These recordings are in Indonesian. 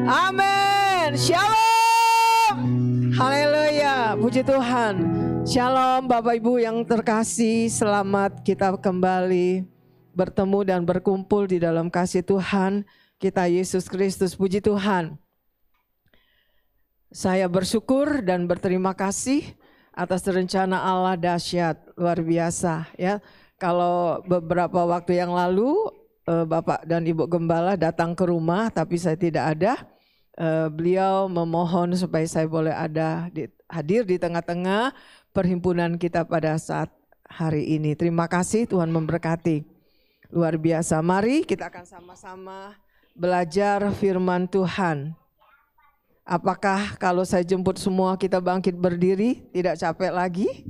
Amin. Shalom. Haleluya. Puji Tuhan. Shalom Bapak Ibu yang terkasih. Selamat kita kembali bertemu dan berkumpul di dalam kasih Tuhan kita Yesus Kristus. Puji Tuhan. Saya bersyukur dan berterima kasih atas rencana Allah dahsyat, luar biasa ya. Kalau beberapa waktu yang lalu Bapak dan Ibu Gembala datang ke rumah tapi saya tidak ada. Beliau memohon supaya saya boleh hadir di tengah-tengah perhimpunan kita pada saat hari ini. Terima kasih, Tuhan memberkati. Luar biasa. Mari kita akan sama-sama belajar firman Tuhan. Apakah kalau saya jemput semua kita bangkit berdiri, tidak capek lagi?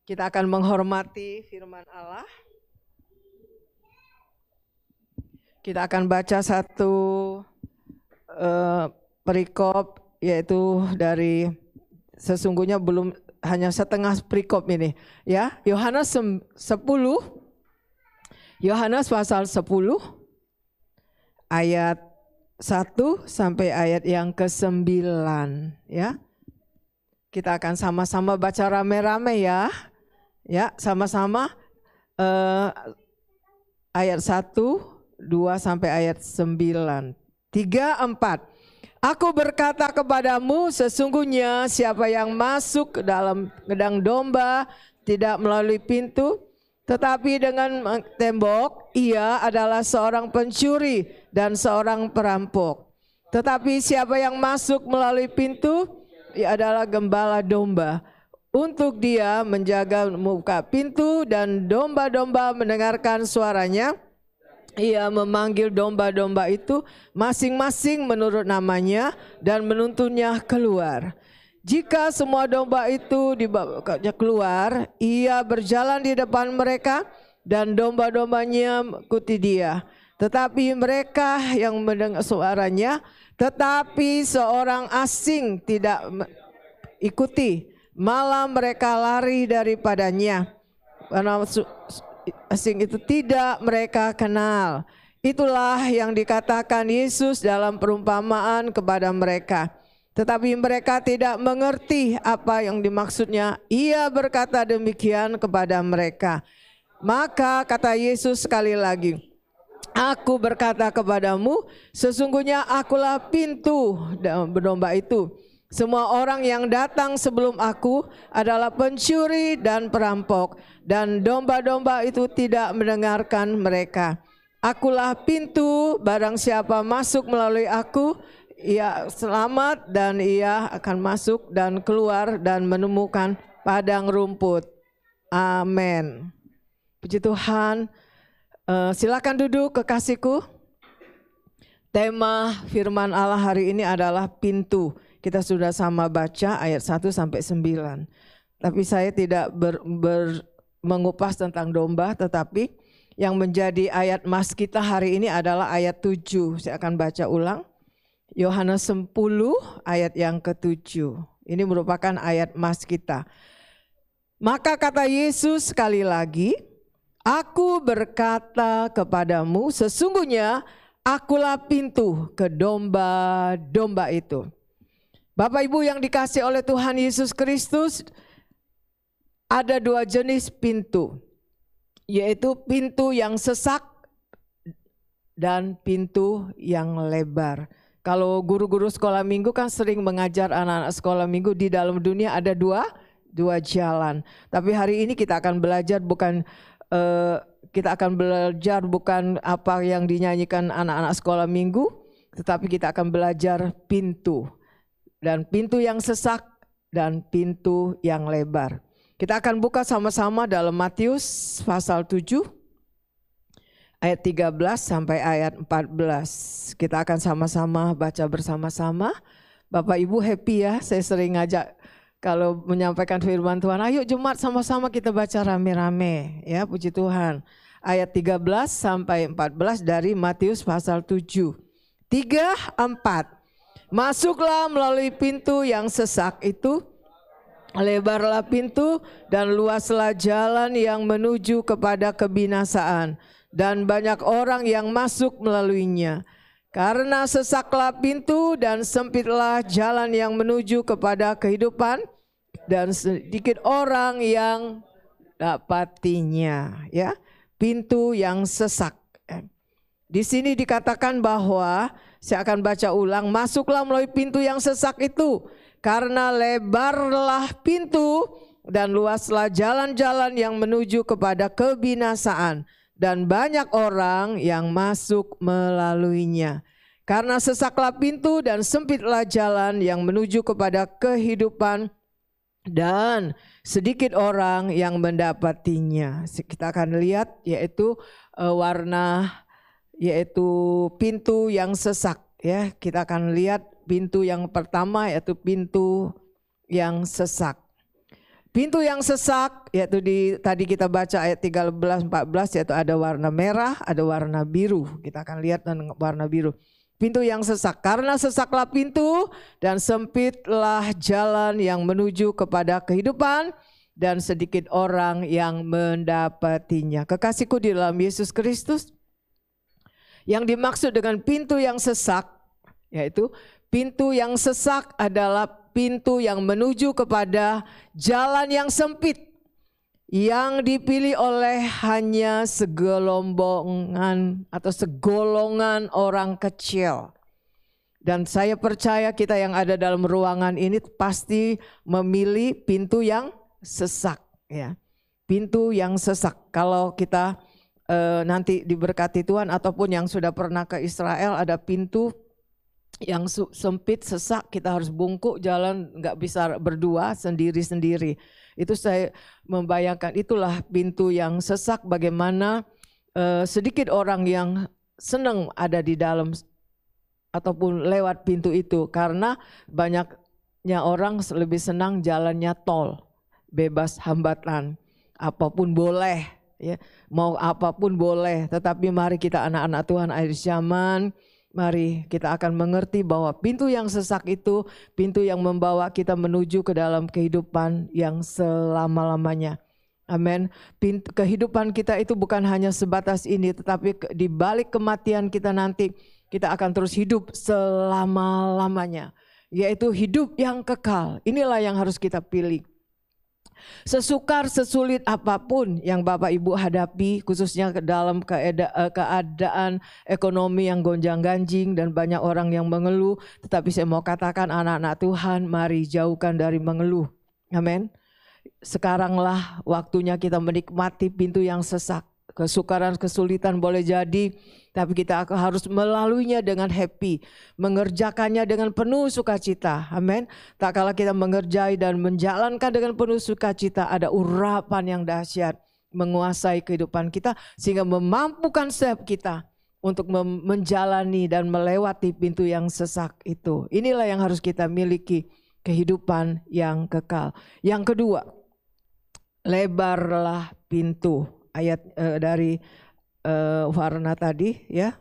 Kita akan menghormati firman Allah. Kita akan baca satu perikop, yaitu dari sesungguhnya belum hanya setengah perikop ini ya. Yohanes 10, Yohanes pasal 10 ayat 1 sampai ayat yang ke-9 ya. Kita akan sama-sama baca rame-rame ya. Ya, sama-sama ayat 1, 2 sampai ayat 9. 3, 4. Aku berkata kepadamu, sesungguhnya siapa yang masuk ke dalam gedang domba tidak melalui pintu, tetapi dengan tembok, ia adalah seorang pencuri dan seorang perampok. Tetapi siapa yang masuk melalui pintu, ia adalah gembala domba. Untuk dia menjaga muka pintu dan domba-domba mendengarkan suaranya. Ia memanggil domba-domba itu masing-masing menurut namanya dan menuntunnya keluar. Jika semua domba itu dibawanya keluar, ia berjalan di depan mereka dan domba-dombanya mengikuti dia. Tetapi mereka yang mendengar suaranya, tetapi seorang asing tidak ikuti, malah mereka lari daripadanya. Karena asing itu tidak mereka kenal. Itulah yang dikatakan Yesus dalam perumpamaan kepada mereka. Tetapi mereka tidak mengerti apa yang dimaksudnya. Ia berkata demikian kepada mereka. Maka kata Yesus sekali lagi, aku berkata kepadamu, sesungguhnya akulah pintu domba itu. Semua orang yang datang sebelum aku adalah pencuri dan perampok, dan domba-domba itu tidak mendengarkan mereka. Akulah pintu, barang siapa masuk melalui aku, ia selamat dan ia akan masuk dan keluar dan menemukan padang rumput. Amin. Puji Tuhan. Silakan duduk kekasihku. Tema firman Allah hari ini adalah pintu. Kita sudah sama baca ayat 1 sampai 9. Tapi saya tidak mengupas tentang domba, tetapi yang menjadi ayat mas kita hari ini adalah ayat 7. Saya akan baca ulang. Yohanes 10 ayat yang ke-7. Ini merupakan ayat mas kita. Maka kata Yesus sekali lagi, aku berkata kepadamu, sesungguhnya akulah pintu ke domba-domba itu. Bapak Ibu yang dikasihi oleh Tuhan Yesus Kristus, ada dua jenis pintu, yaitu pintu yang sesak dan pintu yang lebar. Kalau guru-guru sekolah minggu kan sering mengajar anak-anak sekolah minggu, di dalam dunia ada dua jalan. Tapi hari ini kita akan belajar bukan apa yang dinyanyikan anak-anak sekolah minggu, tetapi kita akan belajar pintu. Dan pintu yang sesak dan pintu yang lebar. Kita akan buka sama-sama dalam Matius pasal 7 ayat 13 sampai ayat 14. Kita akan sama-sama baca bersama-sama. Bapak Ibu happy ya, saya sering ngajak kalau menyampaikan firman Tuhan, ayo Jumat sama-sama kita baca rame-rame ya, puji Tuhan. Ayat 13 sampai 14 dari Matius pasal 7. 3, 4. Masuklah melalui pintu yang sesak itu, lebarlah pintu dan luaslah jalan yang menuju kepada kebinasaan, dan banyak orang yang masuk melaluinya. Karena sesaklah pintu dan sempitlah jalan yang menuju kepada kehidupan, dan sedikit orang yang dapatinya. Ya, pintu yang sesak. Di sini dikatakan bahwa, saya akan baca ulang, masuklah melalui pintu yang sesak itu, karena lebarlah pintu dan luaslah jalan-jalan yang menuju kepada kebinasaan, dan banyak orang yang masuk melaluinya. Karena sesaklah pintu dan sempitlah jalan yang menuju kepada kehidupan, dan sedikit orang yang mendapatinya. Kita akan lihat yaitu yaitu pintu yang sesak. Ya, kita akan lihat pintu yang pertama yaitu pintu yang sesak. Pintu yang sesak yaitu tadi kita baca ayat 13-14 yaitu ada warna merah, ada warna biru. Kita akan lihat warna biru. Pintu yang sesak, karena sesaklah pintu dan sempitlah jalan yang menuju kepada kehidupan, dan sedikit orang yang mendapatinya. Kekasihku di dalam Yesus Kristus, yang dimaksud dengan pintu yang sesak, yaitu pintu yang sesak adalah pintu yang menuju kepada jalan yang sempit, yang dipilih oleh hanya segelombongan atau segolongan orang kecil. Dan saya percaya kita yang ada dalam ruangan ini pasti memilih pintu yang sesak. Ya, pintu yang sesak. Kalau kita nanti diberkati Tuhan ataupun yang sudah pernah ke Israel, ada pintu yang sempit, sesak, kita harus bungkuk jalan, nggak bisa berdua, sendiri-sendiri. Itu saya membayangkan, itulah pintu yang sesak, bagaimana sedikit orang yang senang ada di dalam ataupun lewat pintu itu, karena banyaknya orang lebih senang jalannya tol, bebas hambatan, apapun boleh, ya, mau apapun boleh. Tetapi mari kita anak-anak Tuhan akhir zaman, mari kita akan mengerti bahwa pintu yang sesak itu pintu yang membawa kita menuju ke dalam kehidupan yang selama-lamanya. Amin. Kehidupan kita itu bukan hanya sebatas ini, tetapi di balik kematian kita nanti, kita akan terus hidup selama-lamanya, yaitu hidup yang kekal. Inilah yang harus kita pilih. Sesukar, sesulit apapun yang Bapak Ibu hadapi, khususnya dalam keadaan ekonomi yang gonjang-ganjing dan banyak orang yang mengeluh, tetapi saya mau katakan anak-anak Tuhan, mari jauhkan dari mengeluh. Amin. Sekaranglah waktunya kita menikmati pintu yang sesak. Kesukaran, kesulitan boleh jadi, tapi kita harus melaluinya dengan happy, mengerjakannya dengan penuh sukacita. Amin. Tak kala kita mengerjai dan menjalankan dengan penuh sukacita, ada urapan yang dahsyat menguasai kehidupan kita, sehingga memampukan setiap kita untuk menjalani dan melewati pintu yang sesak itu. Inilah yang harus kita miliki, kehidupan yang kekal. Yang kedua, lebarlah pintu. Ayat dari warna tadi, ya,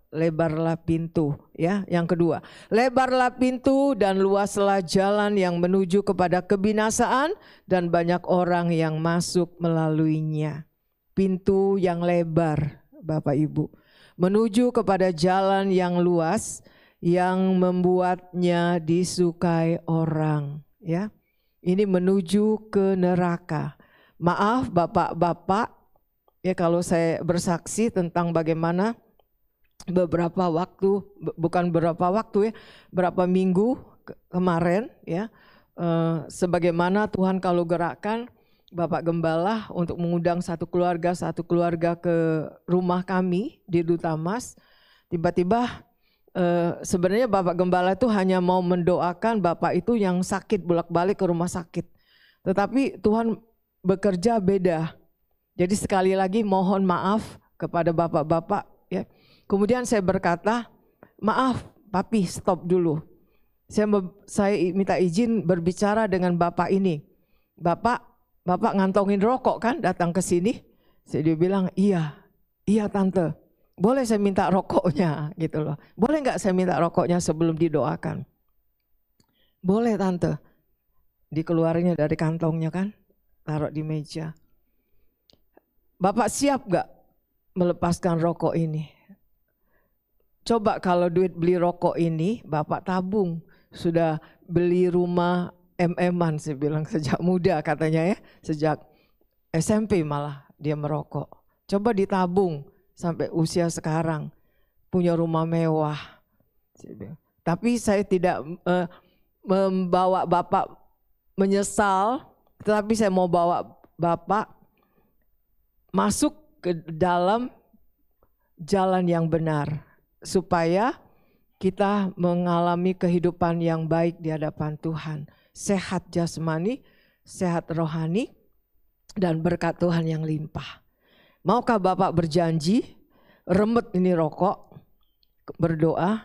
lebarlah pintu, ya. Yang kedua, lebarlah pintu dan luaslah jalan yang menuju kepada kebinasaan, dan banyak orang yang masuk melaluinya. Pintu yang lebar, Bapak Ibu, menuju kepada jalan yang luas yang membuatnya disukai orang, ya. Ini menuju ke neraka. Maaf bapak-bapak, ya, kalau saya bersaksi tentang bagaimana beberapa waktu, bukan beberapa waktu ya, berapa minggu kemarin ya, sebagaimana Tuhan kalau gerakkan Bapak Gembala untuk mengundang satu keluarga ke rumah kami di Duta Mas. Tiba-tiba sebenarnya Bapak Gembala itu hanya mau mendoakan Bapak itu yang sakit bolak-balik ke rumah sakit. Tetapi Tuhan bekerja beda. Jadi sekali lagi mohon maaf kepada bapak-bapak ya. Kemudian saya berkata, maaf papi, stop dulu. Saya minta izin berbicara dengan bapak ini. Bapak ngantongin rokok kan datang ke sini? Dia bilang, iya tante. Boleh saya minta rokoknya gitu loh. Boleh nggak saya minta rokoknya sebelum didoakan? Boleh tante. Dikeluarnya dari kantongnya kan, taruh di meja. Bapak siap gak melepaskan rokok ini? coba kalau duit beli rokok ini Bapak tabung, sudah beli rumah MM-an saya bilang sejak muda katanya ya, sejak SMP malah dia merokok. Coba ditabung sampai usia sekarang punya rumah mewah. Tapi saya tidak membawa Bapak menyesal, tetapi saya mau bawa Bapak masuk ke dalam jalan yang benar supaya kita mengalami kehidupan yang baik di hadapan Tuhan, sehat jasmani, sehat rohani, dan berkat Tuhan yang limpah. Maukah Bapak berjanji remet ini rokok, berdoa,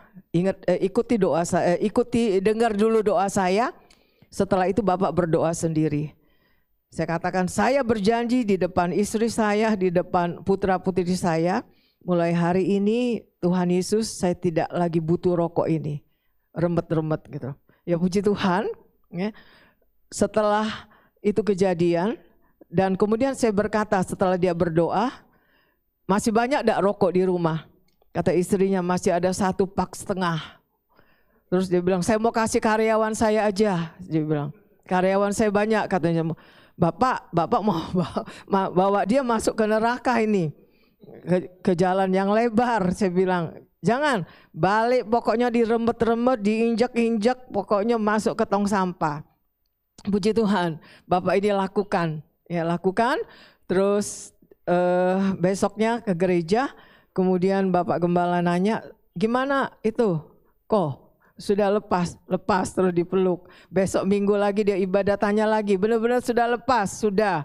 ikuti doa saya, dengar dulu doa saya, setelah itu Bapak berdoa sendiri. Saya katakan saya berjanji di depan istri saya, di depan putra-putri saya, mulai hari ini Tuhan Yesus saya tidak lagi butuh rokok ini, remet-remet gitu. Ya puji Tuhan, ya. Setelah itu kejadian dan kemudian saya berkata setelah dia berdoa, masih banyak enggak rokok di rumah? Kata istrinya masih ada 1,5 pak. Terus dia bilang saya mau kasih karyawan saya aja. Dia bilang karyawan saya banyak katanya. Bapak mau bawa dia masuk ke neraka ini. Ke jalan yang lebar. Saya bilang jangan, balik pokoknya diremet-remet, diinjak-injak, pokoknya masuk ke tong sampah. Puji Tuhan, Bapak ini lakukan. Ya lakukan, terus besoknya ke gereja, kemudian Bapak Gembala nanya, gimana itu? Kok sudah lepas terus dipeluk. Besok minggu lagi dia ibadah, tanya lagi, benar-benar sudah lepas, sudah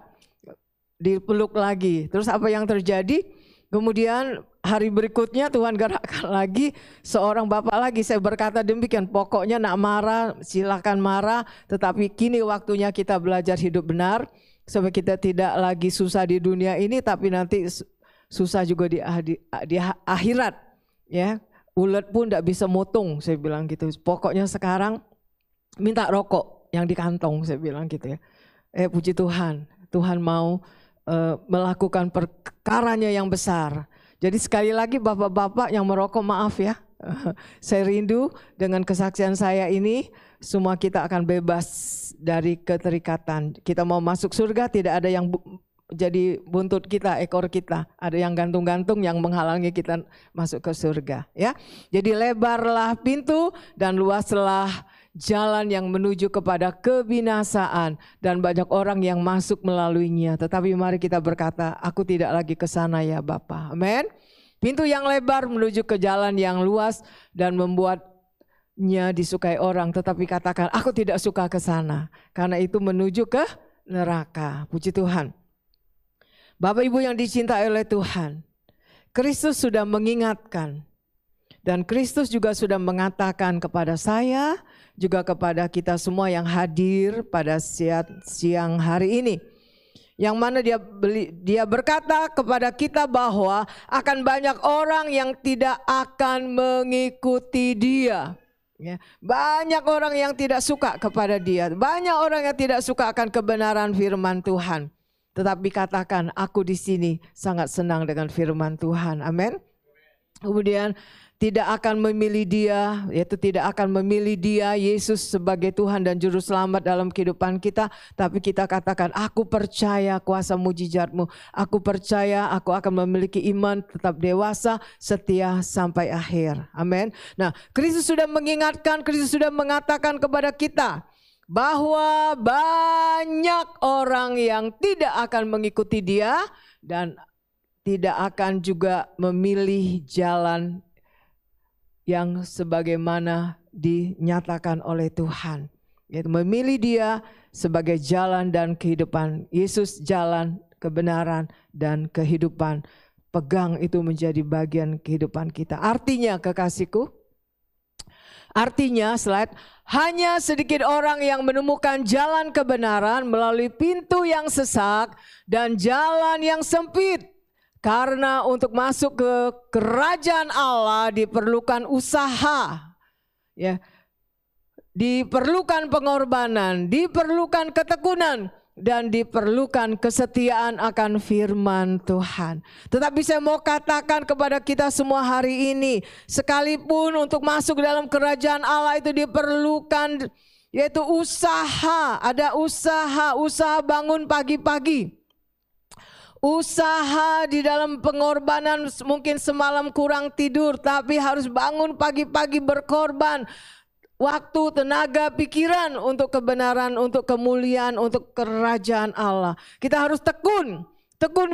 dipeluk lagi. Terus apa yang terjadi? Kemudian hari berikutnya Tuhan gerakkan lagi seorang bapak lagi. Saya berkata demikian, pokoknya nak marah silakan marah, tetapi kini waktunya kita belajar hidup benar supaya kita tidak lagi susah di dunia ini, tapi nanti susah juga di akhirat. Ya, ulet pun tidak bisa mutung, saya bilang gitu. Pokoknya sekarang minta rokok yang di kantong, saya bilang gitu ya. Puji Tuhan, Tuhan mau melakukan perkaranya yang besar. Jadi sekali lagi bapak-bapak yang merokok maaf ya. Saya rindu dengan kesaksian saya ini semua kita akan bebas dari keterikatan. Kita mau masuk surga, tidak ada yang jadi buntut kita, ekor kita. Ada yang gantung-gantung yang menghalangi kita masuk ke surga ya. Jadi lebarlah pintu dan luaslah jalan yang menuju kepada kebinasaan dan banyak orang yang masuk melaluinya. Tetapi mari kita berkata, aku tidak lagi ke sana ya Bapa. Amin. Pintu yang lebar menuju ke jalan yang luas dan membuatnya disukai orang. Tetapi katakan, aku tidak suka ke sana. Karena itu menuju ke neraka. Puji Tuhan. Bapak Ibu yang dicintai oleh Tuhan, Kristus sudah mengingatkan. Dan Kristus juga sudah mengatakan kepada saya, juga kepada kita semua yang hadir pada siang hari ini. Yang mana dia berkata kepada kita bahwa akan banyak orang yang tidak akan mengikuti dia. Ya, banyak orang yang tidak suka kepada dia. Banyak orang yang tidak suka akan kebenaran firman Tuhan. Tetapi katakan, aku di sini sangat senang dengan firman Tuhan. Amin. Kemudian tidak akan memilih dia, yaitu tidak akan memilih dia Yesus sebagai Tuhan dan Juru Selamat dalam kehidupan kita. Tapi kita katakan, aku percaya kuasa mujizatmu. Aku percaya aku akan memiliki iman tetap dewasa, setia sampai akhir. Amin. Nah, Kristus sudah mengingatkan, Kristus sudah mengatakan kepada kita bahwa banyak orang yang tidak akan mengikuti dia dan tidak akan juga memilih jalan yang sebagaimana dinyatakan oleh Tuhan, yaitu memilih dia sebagai jalan dan kehidupan. Yesus jalan, kebenaran dan kehidupan. Pegang itu menjadi bagian kehidupan kita. Artinya kekasihku, artinya slide, hanya sedikit orang yang menemukan jalan kebenaran melalui pintu yang sesak dan jalan yang sempit. Karena untuk masuk ke kerajaan Allah diperlukan usaha, ya, diperlukan pengorbanan, diperlukan ketekunan, dan diperlukan kesetiaan akan firman Tuhan. Tetapi saya mau katakan kepada kita semua hari ini, sekalipun untuk masuk dalam kerajaan Allah itu diperlukan yaitu usaha, ada usaha bangun pagi-pagi. Usaha di dalam pengorbanan, mungkin semalam kurang tidur tapi harus bangun pagi-pagi berkorban. Waktu, tenaga, pikiran untuk kebenaran, untuk kemuliaan, untuk kerajaan Allah. Kita harus tekun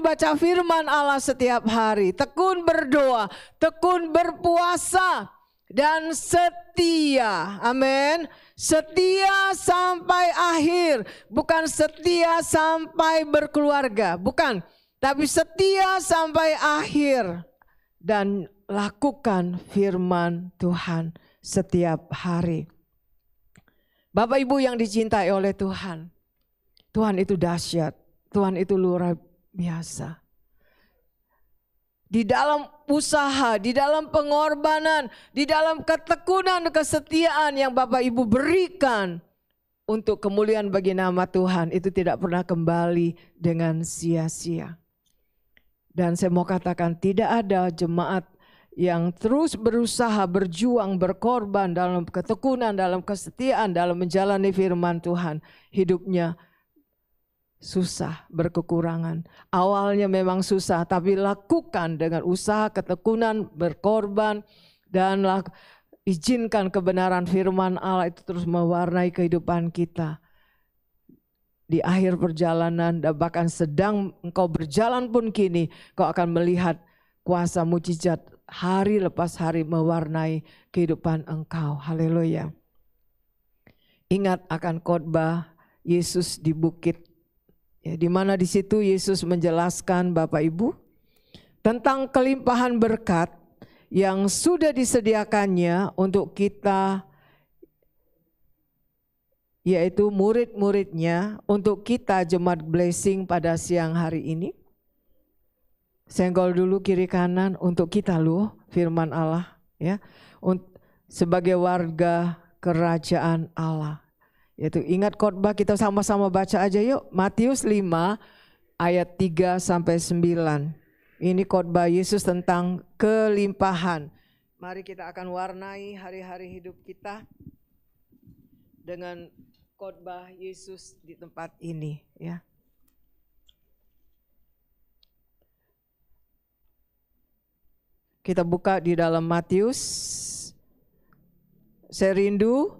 baca firman Allah setiap hari, tekun berdoa, tekun berpuasa, dan setia. Amin. Setia sampai akhir, bukan setia sampai berkeluarga, bukan, tapi setia sampai akhir. Dan lakukan firman Tuhan setiap hari. Bapak Ibu yang dicintai oleh Tuhan, Tuhan itu dahsyat, Tuhan itu luar biasa. Di dalam usaha, di dalam pengorbanan, di dalam ketekunan, kesetiaan yang Bapak Ibu berikan untuk kemuliaan bagi nama Tuhan, itu tidak pernah kembali dengan sia-sia. Dan saya mau katakan, tidak ada jemaat yang terus berusaha, berjuang, berkorban dalam ketekunan, dalam kesetiaan, dalam menjalani firman Tuhan, hidupnya susah, berkekurangan. Awalnya memang susah, tapi lakukan dengan usaha, ketekunan, berkorban, dan izinkan kebenaran firman Allah itu terus mewarnai kehidupan kita. Di akhir perjalanan, dan bahkan sedang engkau berjalan pun kini, kau akan melihat kuasa mujizat hari lepas hari mewarnai kehidupan engkau. Haleluya. Ingat akan khotbah Yesus di bukit, ya, di mana di situ Yesus menjelaskan Bapak Ibu tentang kelimpahan berkat yang sudah disediakannya untuk kita, yaitu murid-muridnya, untuk kita jemaat blessing pada siang hari ini. Senggol dulu kiri kanan, untuk kita loh firman Allah, ya, sebagai warga kerajaan Allah. Yaitu ingat khotbah, kita sama-sama baca aja yuk, Matius 5 ayat 3 sampai 9. Ini khotbah Yesus tentang kelimpahan. Mari kita akan warnai hari-hari hidup kita dengan khotbah Yesus di tempat ini, ya. Kita buka di dalam Matius. Saya rindu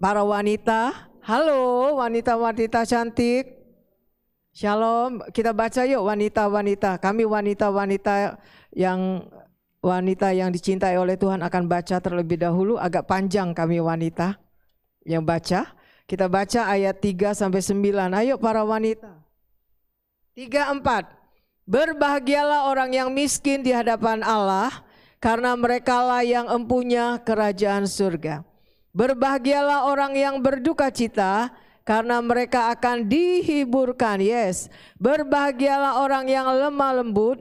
para wanita. Halo wanita-wanita cantik. Shalom. Kita baca yuk wanita-wanita. Kami wanita-wanita yang dicintai oleh Tuhan akan baca terlebih dahulu. Agak panjang kami wanita yang baca. Kita baca ayat 3 sampai 9. Ayo para wanita. 3, 4. Berbahagialah orang yang miskin di hadapan Allah, karena merekalah yang empunya kerajaan surga. Berbahagialah orang yang berduka cita, karena mereka akan dihiburkan. Yes. Berbahagialah orang yang lemah lembut,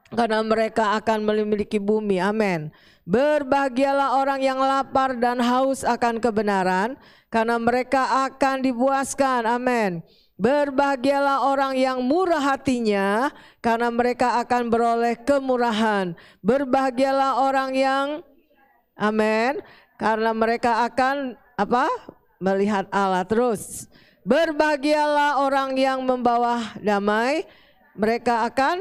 karena mereka akan memiliki bumi. Amin. Berbahagialah orang yang lapar dan haus akan kebenaran, karena mereka akan dipuaskan. Amin. Berbahagialah orang yang murah hatinya, karena mereka akan beroleh kemurahan. Berbahagialah orang yang, amin, karena mereka akan melihat Allah. Terus, berbahagialah orang yang membawa damai, mereka akan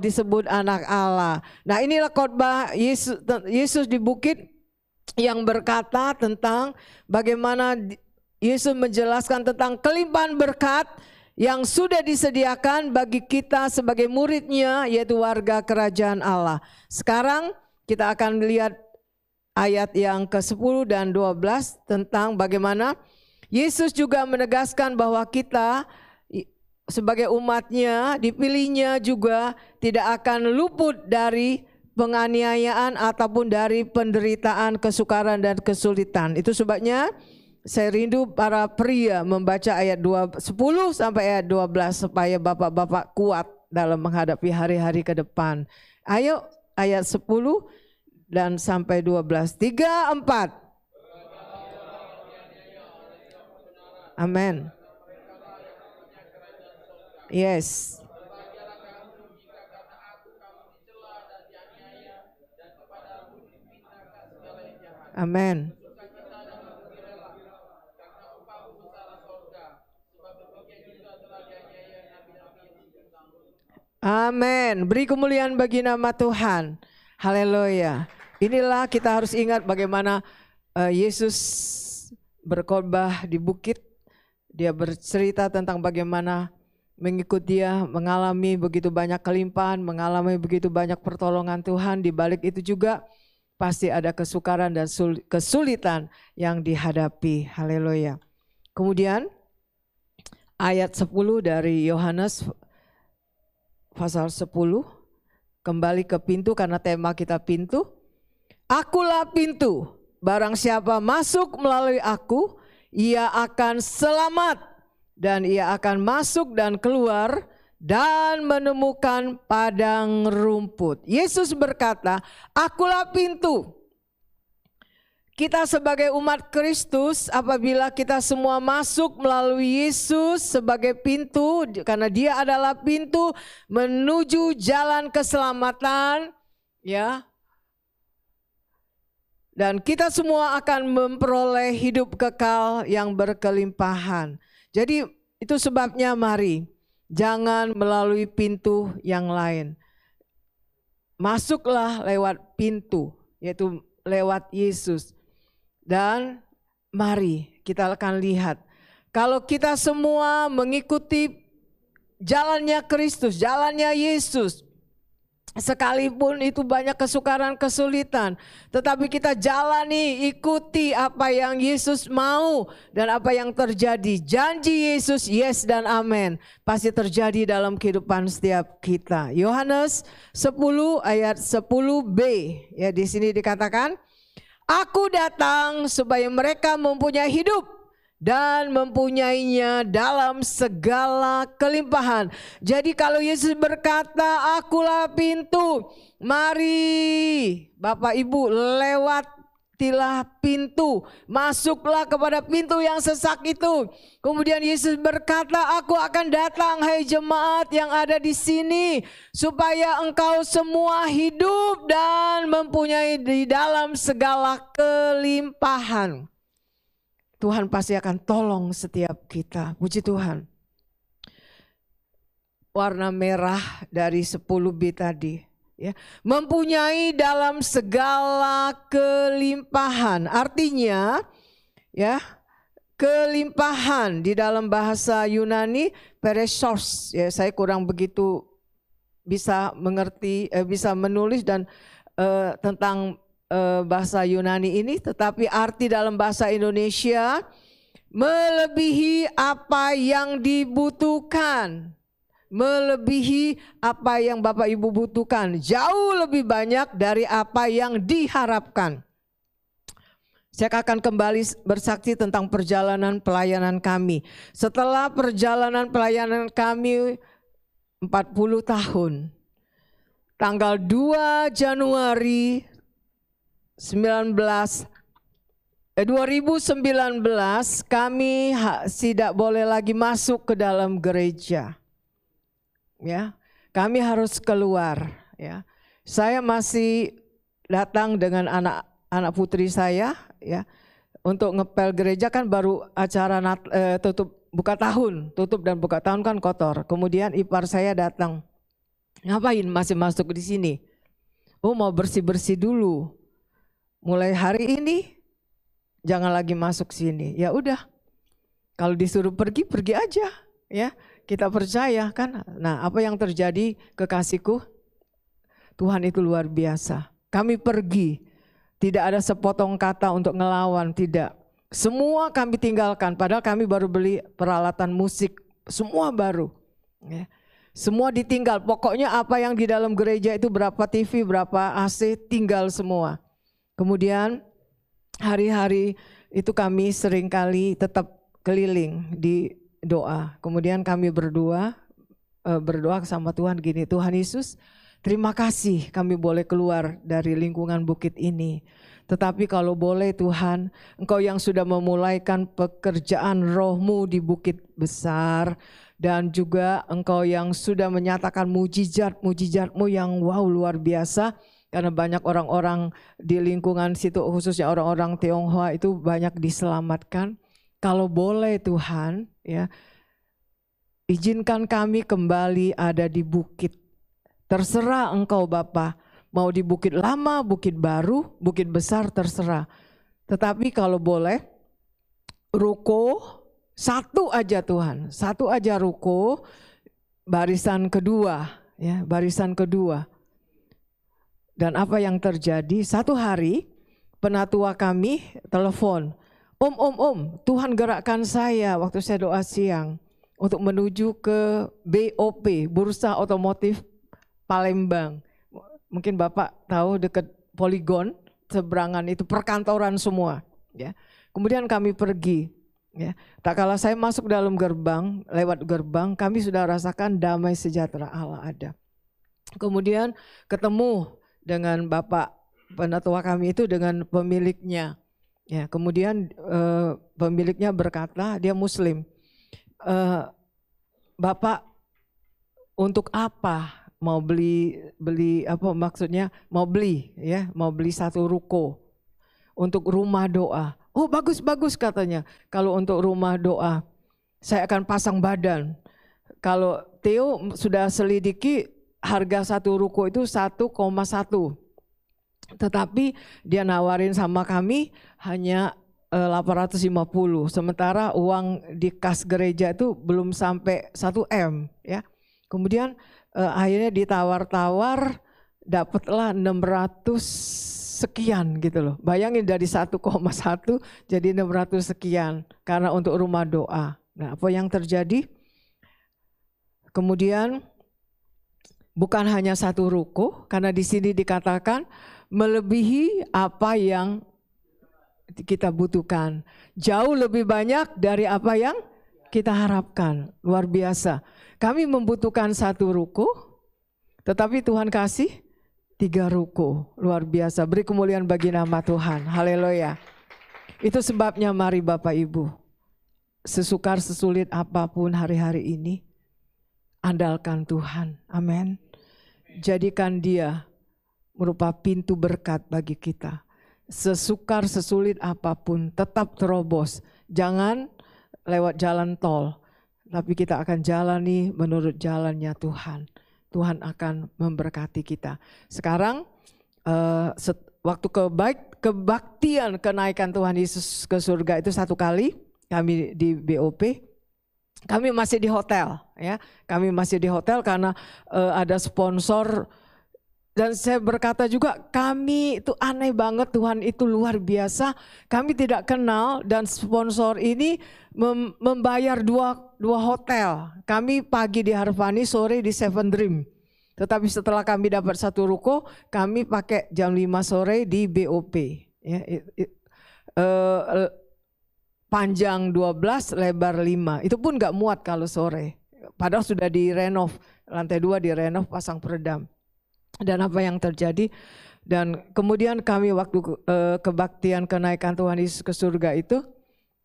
disebut anak Allah. Nah, inilah khotbah Yesus di bukit yang berkata tentang bagaimana Yesus menjelaskan tentang kelimpahan berkat yang sudah disediakan bagi kita sebagai muridnya, yaitu warga kerajaan Allah. Sekarang kita akan lihat ayat yang ke-10 dan 12 tentang bagaimana Yesus juga menegaskan bahwa kita sebagai umatnya, dipilihnya juga tidak akan luput dari penganiayaan ataupun dari penderitaan, kesukaran dan kesulitan. Itu sebabnya saya rindu para pria membaca ayat 10 sampai ayat 12 supaya bapak-bapak kuat dalam menghadapi hari-hari ke depan. Ayo ayat 10 dan sampai 12. 3, 4. Amin. Yes. Amin. Amin. Beri kemuliaan bagi nama Tuhan. Haleluya. Inilah kita harus ingat bagaimana Yesus berkhotbah di bukit. Dia bercerita tentang bagaimana mengikut dia, mengalami begitu banyak kelimpahan, mengalami begitu banyak pertolongan Tuhan. Di balik itu juga pasti ada kesukaran dan kesulitan yang dihadapi. Haleluya. Kemudian ayat 10 dari Yohanes pasal 10, kembali ke pintu karena tema kita pintu. Akulah pintu, barang siapa masuk melalui aku, ia akan selamat dan ia akan masuk dan keluar dan menemukan padang rumput. Yesus berkata, akulah pintu. Kita sebagai umat Kristus, apabila kita semua masuk melalui Yesus sebagai pintu, karena dia adalah pintu menuju jalan keselamatan, ya. Dan kita semua akan memperoleh hidup kekal yang berkelimpahan. Jadi itu sebabnya mari jangan melalui pintu yang lain. Masuklah lewat pintu, yaitu lewat Yesus. Dan mari kita akan lihat, kalau kita semua mengikuti jalannya Kristus, jalannya Yesus, sekalipun itu banyak kesukaran, kesulitan, tetapi kita jalani, ikuti apa yang Yesus mau dan apa yang terjadi. Janji Yesus yes dan amin pasti terjadi dalam kehidupan setiap kita. Yohanes 10 ayat 10b, ya, di sini dikatakan, aku datang supaya mereka mempunyai hidup dan mempunyainya dalam segala kelimpahan. Jadi kalau Yesus berkata, akulah pintu, mari Bapak Ibu lewatilah pintu, masuklah kepada pintu yang sesak itu. Kemudian Yesus berkata, aku akan datang hai jemaat yang ada di sini, supaya engkau semua hidup dan mempunyai di dalam segala kelimpahan. Tuhan pasti akan tolong setiap kita. Puji Tuhan. Warna merah dari 10B tadi, ya, mempunyai dalam segala kelimpahan. Artinya, ya, kelimpahan di dalam bahasa Yunani peresos. Ya, saya kurang begitu bisa mengerti, bisa menulis dan tentang bahasa Yunani ini, tetapi arti dalam bahasa Indonesia melebihi apa yang dibutuhkan, melebihi apa yang Bapak Ibu butuhkan, jauh lebih banyak dari apa yang diharapkan. Saya akan kembali bersaksi tentang perjalanan pelayanan kami. Setelah perjalanan pelayanan kami 40 tahun, tanggal 2 Januari 2019 kami tidak boleh lagi masuk ke dalam gereja. Ya, kami harus keluar, ya. Saya masih datang dengan anak putri saya, ya, untuk ngepel gereja. Kan baru acara tutup dan buka tahun kan kotor. Kemudian ipar saya datang, ngapain masih masuk di sini? Oh, mau bersih-bersih dulu. Mulai hari ini jangan lagi masuk sini. Ya udah, kalau disuruh pergi, pergi aja, ya. Kita percaya kan. Nah, apa yang terjadi, kekasihku? Tuhan itu luar biasa. Kami pergi, tidak ada sepotong kata untuk ngelawan, tidak. Semua kami tinggalkan, padahal kami baru beli peralatan musik, semua baru, ya. Semua ditinggal. Pokoknya apa yang di dalam gereja itu, berapa TV, berapa AC, tinggal semua. Kemudian hari-hari itu kami seringkali tetap keliling di doa. Kemudian kami berdoa sama Tuhan gini, Tuhan Yesus, terima kasih kami boleh keluar dari lingkungan bukit ini. Tetapi kalau boleh Tuhan, Engkau yang sudah memulaikan pekerjaan roh-Mu di bukit besar, Dan juga Engkau yang sudah menyatakan mujizat-mujizat-Mu yang wow luar biasa. Karena banyak orang-orang di lingkungan situ, khususnya orang-orang Tionghoa itu banyak diselamatkan. Kalau boleh Tuhan, ya, izinkan kami kembali ada di bukit. Terserah Engkau Bapa, mau di bukit lama, bukit baru, bukit besar terserah. Tetapi kalau boleh, ruko satu aja Tuhan, satu aja ruko, barisan kedua, ya, barisan kedua. Dan apa yang terjadi? Satu hari penatua kami telepon, Om, Tuhan gerakkan saya waktu saya doa siang untuk menuju ke BOP, Bursa Otomotif Palembang. Mungkin Bapak tahu dekat Poligon, seberangan itu perkantoran semua. Ya. Kemudian kami pergi. Ya. Tak kala saya masuk dalam gerbang, lewat gerbang, kami sudah rasakan damai sejahtera Allah ada. Kemudian ketemu dengan Bapak penatua kami itu dengan pemiliknya. Ya, kemudian pemiliknya berkata, dia Muslim. Bapak untuk apa mau beli apa maksudnya mau beli satu ruko untuk rumah doa. Oh bagus katanya. Kalau untuk rumah doa saya akan pasang badan. Kalau Theo sudah selidiki harga satu ruko itu 1,1. Tetapi dia nawarin sama kami hanya 850. Sementara uang di kas gereja itu belum sampai 1 M ya. Kemudian akhirnya ditawar-tawar dapatlah 600 sekian gitu loh. Bayangin dari 1,1 jadi 600 sekian karena untuk rumah doa. Nah, apa yang terjadi? Kemudian bukan hanya satu ruko, karena di sini dikatakan melebihi apa yang kita butuhkan. Jauh lebih banyak dari apa yang kita harapkan. Luar biasa. Kami membutuhkan satu ruko, tetapi Tuhan kasih 3 ruko. Luar biasa. Beri kemuliaan bagi nama Tuhan. Haleluya. Itu sebabnya mari Bapak Ibu, sesukar sesulit apapun hari-hari ini, andalkan Tuhan. Amin. Jadikan Dia merupakan pintu berkat bagi kita. Sesukar sesulit apapun tetap terobos. Jangan lewat jalan tol, tapi kita akan jalani menurut jalannya Tuhan. Tuhan akan memberkati kita. Sekarang waktu kebaktian kenaikan Tuhan Yesus ke surga itu 1 kali, kami di BOP. Kami masih di hotel ya. Kami masih di hotel karena ada sponsor. Dan saya berkata juga kami itu aneh banget, Tuhan itu luar biasa. Kami tidak kenal dan sponsor ini membayar dua hotel. Kami pagi di Harvani, sore di Seven Dream. Tetapi setelah kami dapat satu ruko, kami pakai jam 5 sore di BOP. Ya, panjang 12, lebar 5. Itu pun gak muat kalau sore. Padahal sudah direnov, lantai 2 direnov, pasang peredam. Dan apa yang terjadi, dan kemudian kami waktu kebaktian kenaikan Tuhan Yesus ke surga itu,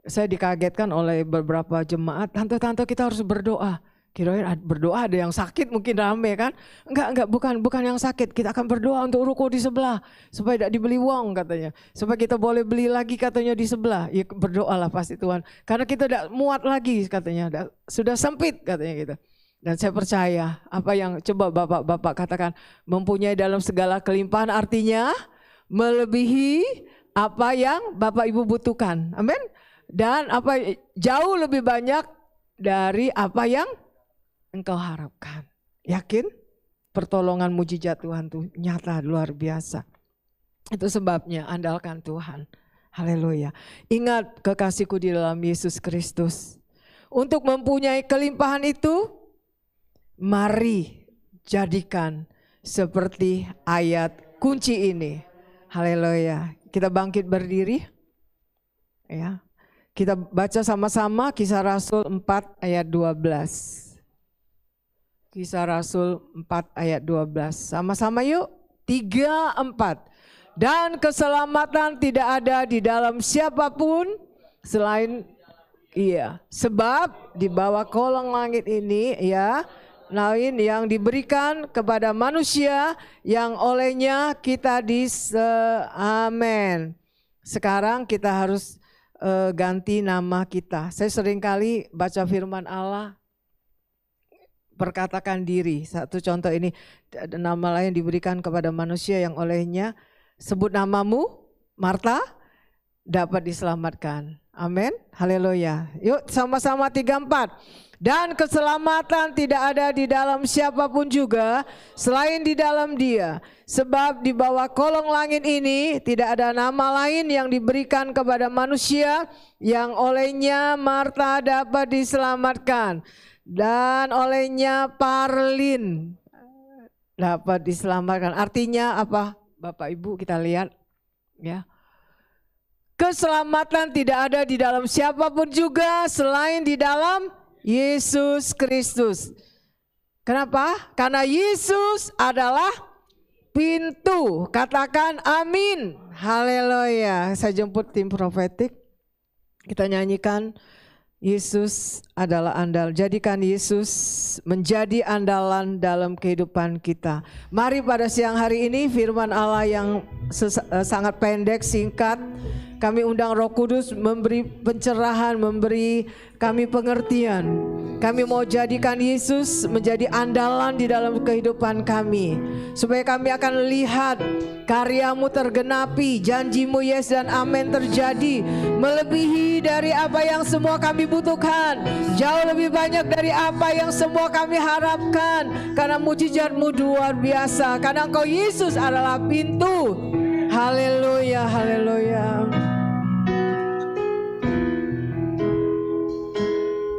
saya dikagetkan oleh beberapa jemaat, tante kita harus berdoa. Kira-kira berdoa ada yang sakit mungkin rame kan? Enggak, bukan yang sakit, kita akan berdoa untuk ruko di sebelah supaya tidak dibeli uang katanya, supaya kita boleh beli lagi katanya di sebelah. Ya berdoalah pasti Tuhan, karena kita tidak muat lagi katanya, sudah sempit katanya gitu. Dan saya percaya apa yang coba bapak-bapak katakan, mempunyai dalam segala kelimpahan artinya melebihi apa yang Bapak Ibu butuhkan. Amin. Dan apa jauh lebih banyak dari apa yang engkau harapkan. Yakin? Pertolongan mujizat Tuhan itu nyata luar biasa. Itu sebabnya andalkan Tuhan. Haleluya. Ingat kekasihku di dalam Yesus Kristus. Untuk mempunyai kelimpahan itu, mari jadikan seperti ayat kunci ini. Haleluya. Kita bangkit berdiri. Ya. Kita baca sama-sama Kisah Rasul 4 ayat 12. Kisah Rasul 4 ayat 12. Sama-sama yuk. 3, 4. Dan keselamatan tidak ada di dalam siapapun selain Iya, sebab di bawah kolong langit ini ya, lain yang diberikan kepada manusia yang olehnya kita amen. Sekarang kita harus ganti nama kita. Saya seringkali baca firman Allah, perkatakan diri. Satu contoh ini, ada nama lain diberikan kepada manusia yang olehnya sebut namamu, Marta, dapat diselamatkan. Amin, haleluya. Yuk sama-sama 3-4. Dan keselamatan tidak ada di dalam siapapun juga selain di dalam Dia. Sebab di bawah kolong langit ini tidak ada nama lain yang diberikan kepada manusia yang olehnya Marta dapat diselamatkan. Dan olehnya Parlin dapat diselamatkan. Artinya apa? Bapak Ibu kita lihat ya. Keselamatan tidak ada di dalam siapapun juga selain di dalam Yesus Kristus. Kenapa? Karena Yesus adalah pintu. Katakan amin. Haleluya. Saya jemput tim profetik. Kita nyanyikan Yesus adalah andal. Jadikan Yesus menjadi andalan dalam kehidupan kita. Mari pada siang hari ini firman Allah yang sangat pendek, singkat. Kami undang Roh Kudus memberi pencerahan, memberi kami pengertian. Kami mau jadikan Yesus menjadi andalan di dalam kehidupan kami. Supaya kami akan lihat karyamu tergenapi, janjimu yes dan amin terjadi. Melebihi dari apa yang semua kami butuhkan. Jauh lebih banyak dari apa yang semua kami harapkan. Karena mujizatmu luar biasa. Karena Engkau Yesus adalah pintu. Haleluya, haleluya.